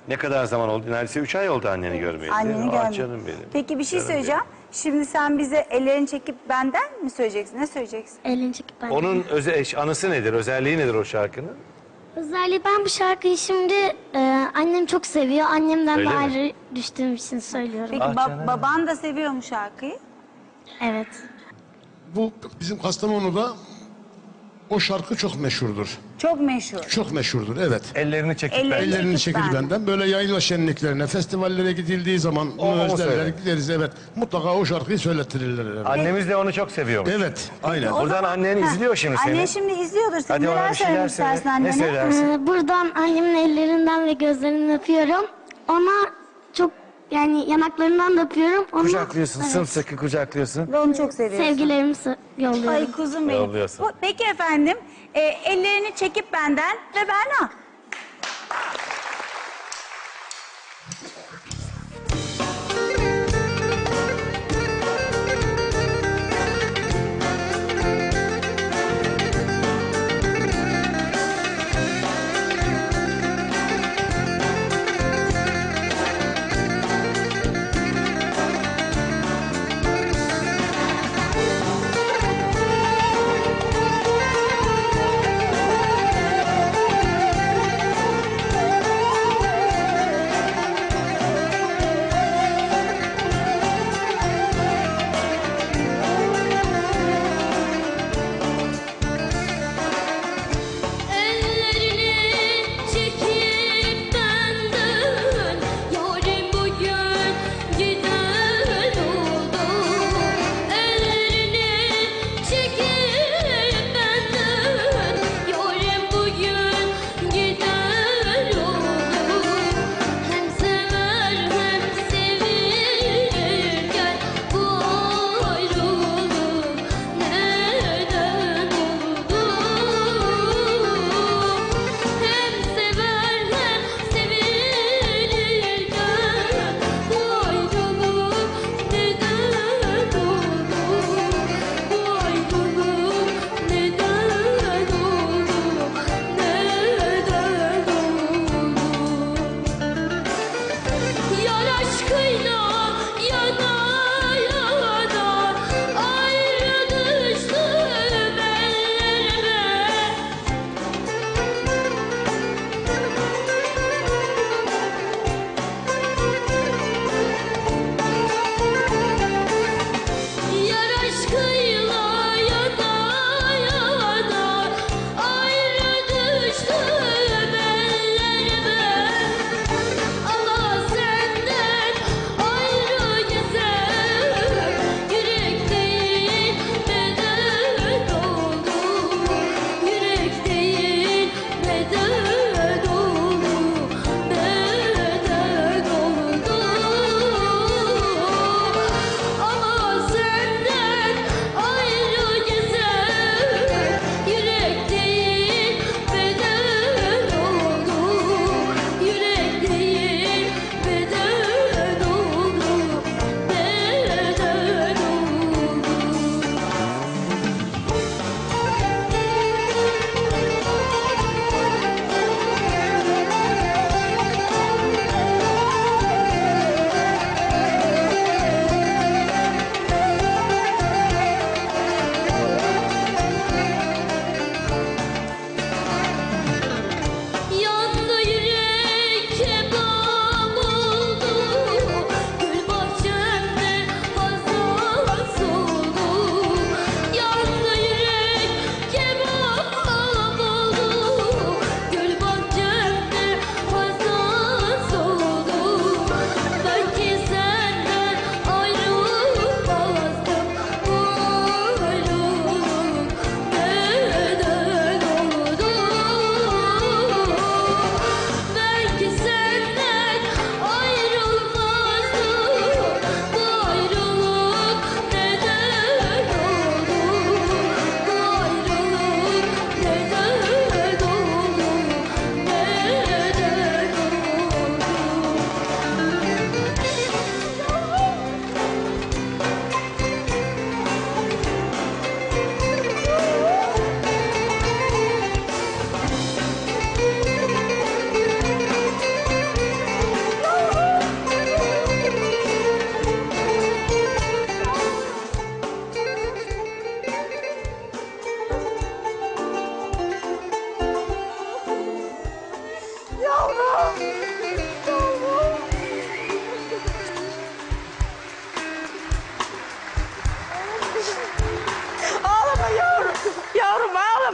Ne kadar zaman oldu? Neredeyse 3 ay oldu anneni görmeyeli. Anneni görmedim. Canım benim. Peki bir şey Canım söyleyeceğim. Şimdi sen bize ellerini çekip benden mi söyleyeceksin? Ne söyleyeceksin? Elini çekip ben. Onun anısı nedir? Özelliği nedir o şarkının? Özelliği ben bu şarkıyı şimdi annem çok seviyor. Annemden Öyle de mi? ayrı düştüğüm için söylüyorum. Peki Ah canım. baban da seviyor mu şarkıyı? Evet. Bu bizim Kastamonu'da o şarkı çok meşhurdur. Çok meşhur. Çok meşhurdur, evet. Ellerini çekip Ellerini- ben. Ellerini çekip çekil ben. benden. Böyle yayla şenliklerine, festivallere gidildiği zaman O özlerler, söyle. gideriz, evet. Mutlaka o şarkıyı söylettirirler. Evet, Annemiz de onu çok seviyormuş. evet aynen. O Buradan zaman- annen Heh, izliyor şimdi seni. Annen şimdi izliyordur. Sen Hadi ona neler bir şeyler söylemek söyle. istersin Ne annene? söylersin? Buradan annemin ellerinden ve gözlerinden öpüyorum. Ona çok yani yanaklarından da öpüyorum. Ona, Kucaklıyorsun, evet, sımsıkı kucaklıyorsun. Ve onu çok seviyorsun. sevgilerimi yolluyorum. Ay kuzum benim. Yolluyorsun. Peki efendim, ellerini çekip benden ve Berna.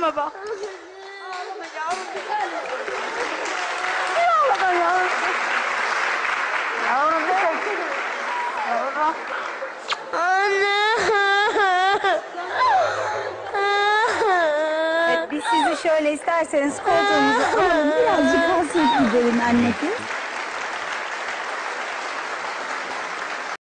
Ağlama bak. Ağlama yavrum. Ağlama yavrum. Yavrum ne? Yavrum. Evet, biz sizi şöyle isterseniz koltuğumuza alalım. Birazcık hasret giderin anneciğim.